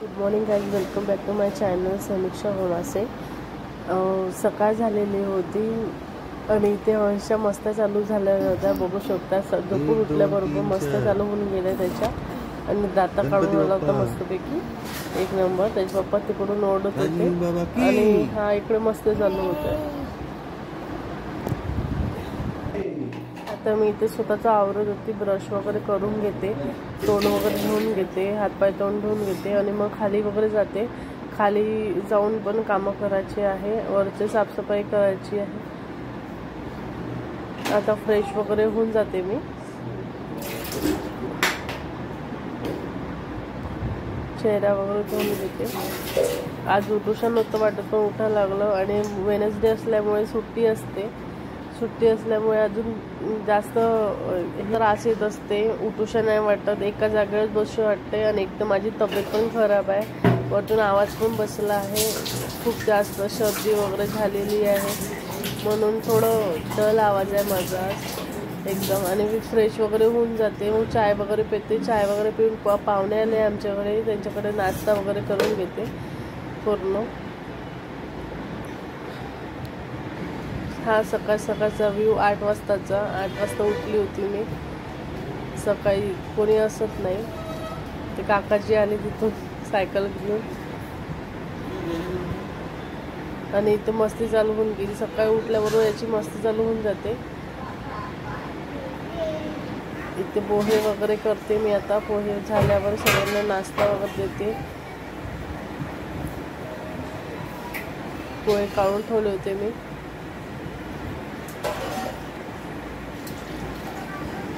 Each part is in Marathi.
Good morning guys, welcome back to my channel Samiksha होणासे। सकाळ झालेली होती आणि इथे अंशा मस्त चालू झाल्या होत्या, बघू शकता। झोपून उठल्याबरोबर मस्त चालू होऊन गेल्या त्याच्या आणि दाता काढून आला होता मस्तपैकी, एक नंबर। त्याचे पप्पा तिकडून ओरडत होते आणि हा इकडे मस्त चालू होतं। आता मी इथे स्वतःचं आवरत होती, ब्रश वगैरे करून घेते, तोंड वगैरे धुवून घेते, हातपाय तोंड धुवून घेते आणि मग खाली वगैरे जाते। खाली जाऊन पण कामं करायची आहे, वरची साफसफाई करायची आहे। आता फ्रेश वगैरे होऊन जाते मी। चेहरा वगैरे धुवून घेते। आज उठूशा नव्हतं वाटत पण उठायला लागलं आणि वेडनेसडे असल्यामुळे सुट्टी असल्यामुळे अजून जास्त त्रास येत असते, उठूशा नाही वाटत, एका जागेवर बसू वाटते। आणि एक तर माझी तब्येत पण खराब आहे, वरतून आवाज पण बसला आहे, खूप जास्त सर्दी वगैरे झालेली आहे, म्हणून थोडं डल आवाज आहे माझा एकदम। आणि मी फ्रेश वगैरे होऊन जाते, मग चाय वगैरे पिते। चाय वगैरे पिऊन पाहुणे आले आमच्याकडे, त्यांच्याकडे नाश्ता वगैरे करून घेते पूर्ण। हा सकाळचा व्ह्यू 8 वाजताचा। 8 वाजता उठली होती मी। सकाळी कोणी असत नाही, ते काकाजी आले तिथून सायकल घेऊन आणि इथे मस्ती चालू होऊन गेली। सकाळी उठल्याबरोबर याची मस्ती चालू होऊन जाते। इथे पोहे वगैरे करते मी आता। पोहे झाल्यावर सगळ्यांना नाश्ता वगैरे देते। पोहे काढून ठेवले होते मी,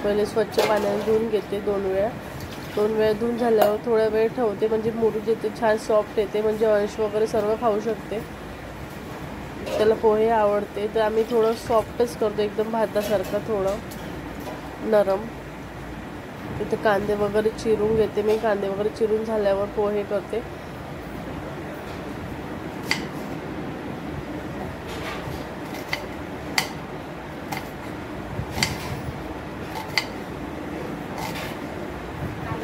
पहिले स्वच्छ पाण्याने धुवून घेते 2 वेळा धुवून झाल्यावर थोडा वेळ ठेवते, म्हणजे मुरूज येते, छान सॉफ्ट येते, म्हणजे अंश वगैरे सर्व खाऊ शकते। त्याला पोहे आवडते तर आम्ही थोडं सॉफ्टच करतो, एकदम भातासारखं थोडं नरम। इथे कांदे वगैरे चिरून घेते मी। कांदे वगैरे चिरून झाल्यावर पोहे करते।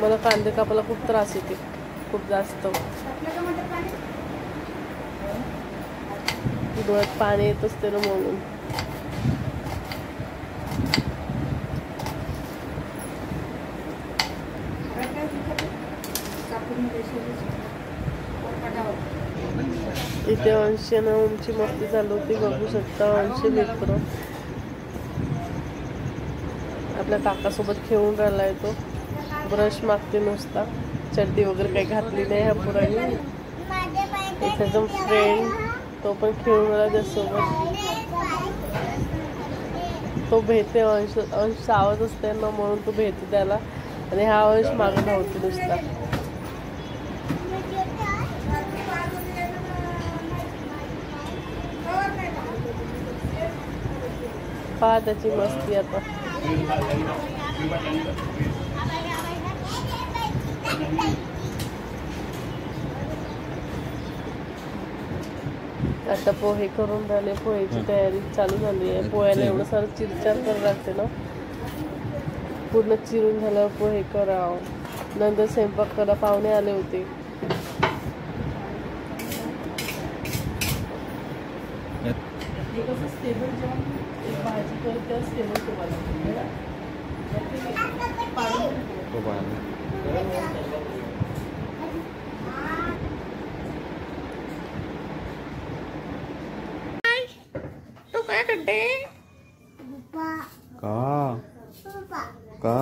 मला कांदे कापायला खूप त्रास येते, खूप जास्त डोळ्यात पाणी येत असते ना, म्हणून। इथे अंश ना आमची मस्ती चालू होती, बघू शकता। अंश मित्र आपल्या काकासोबत खेळून राहिलाय तो, ब्रश मागते नुसता, चड्डी वगैरे काही घातली नाही ह्या पुराणी। त्याचा फ्रेंड तो पण खेळून राहिला त्यासोबत, तो भेटते अंश आवाज असते ना, म्हणून तो भेटते त्याला आणि हा अंश मागे धावतो नुसता। पहा त्याची मस्ती आता। आता पोहे करून राहिले, पोहेची तयारी चालू झाली आहे। पोह्याला एवढं सारं चिरचार करावं लागते ना, पूर्ण चिरून झाल्यावर पोहे करावं, नंतर स्वयंपाक करा। पाहुणे आले होते, भाजी करते तो काय करते का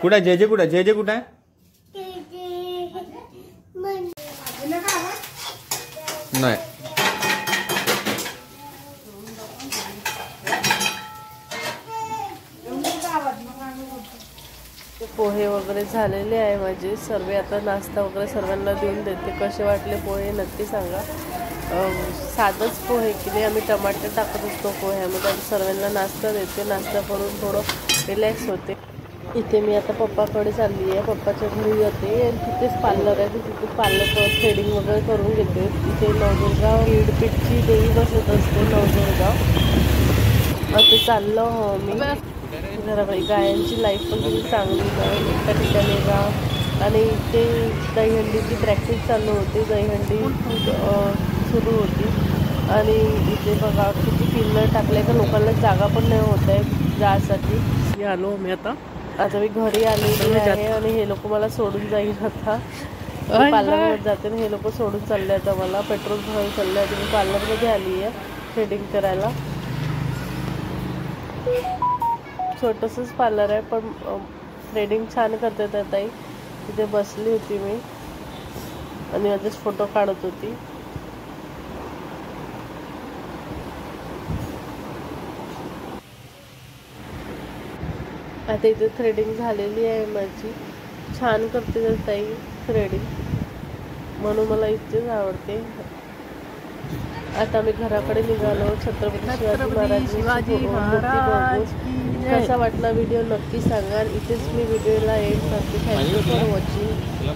कुठे जेजे कुठे नाही। पोहे वगैरे झालेले आहे माझे सर्व। आता नाश्ता वगैरे सर्वांना देऊन देते। कसे वाटले पोहे नक्की सांगा। साधंच पोहे केले, आम्ही टमाटर टाकत असतो पोह्यामध्ये। सर्वांना नाश्ता देते, नाश्ता करून थोडं रिलॅक्स होते। इथे मी आता पप्पाकडे चालली आहे, पप्पाच्या घरी जाते। तिथेच पार्लर आहे, तिथे पार्लर थ्रेडिंग वगैरे करून घेते। इथे नवदुर्गा वीडपीठची देवी बसत असते, नवदुर्गा। आता चाललो मी घराकडे गायांची लाईफ पण किती चांगली नाही, एका ठिकाणी राहा. आणि इथे दहीहंडीची प्रॅक्टिस चालू होती, दहीहंडी सुरू होती. आणि इथे बघा किती पिल्लर टाकले, का लोकांना जागा पण नाही होत आहे जायसाठी. आलो मी आता मी घरी आलेली आहे आणि हे लोक मला सोडून जाईल. आता पार्लरमध्ये जाते ना, हे लोक सोडून चालले आता मला, पेट्रोल भरायला चालले आहे. मी पार्लरमध्ये आली आहे थ्रेडिंग करायला. छोटंसंच पार्लर आहे पण थ्रेडिंग छान करते त्या ताई. तिथे बसली होती मी आणि माझेच फोटो काढत होती. आता इथे थ्रेडिंग झालेली आहे माझी. छान करते त्या ताई थ्रेडिंग, म्हणून मला इथेच आवडते. आता मी घराकडे निघालो. छत्रपती शिवाजी महाराज कसा वाटला व्हिडिओ नक्की सांगा. इथेच मी व्हिडिओला एंड करते. Thank you for watching.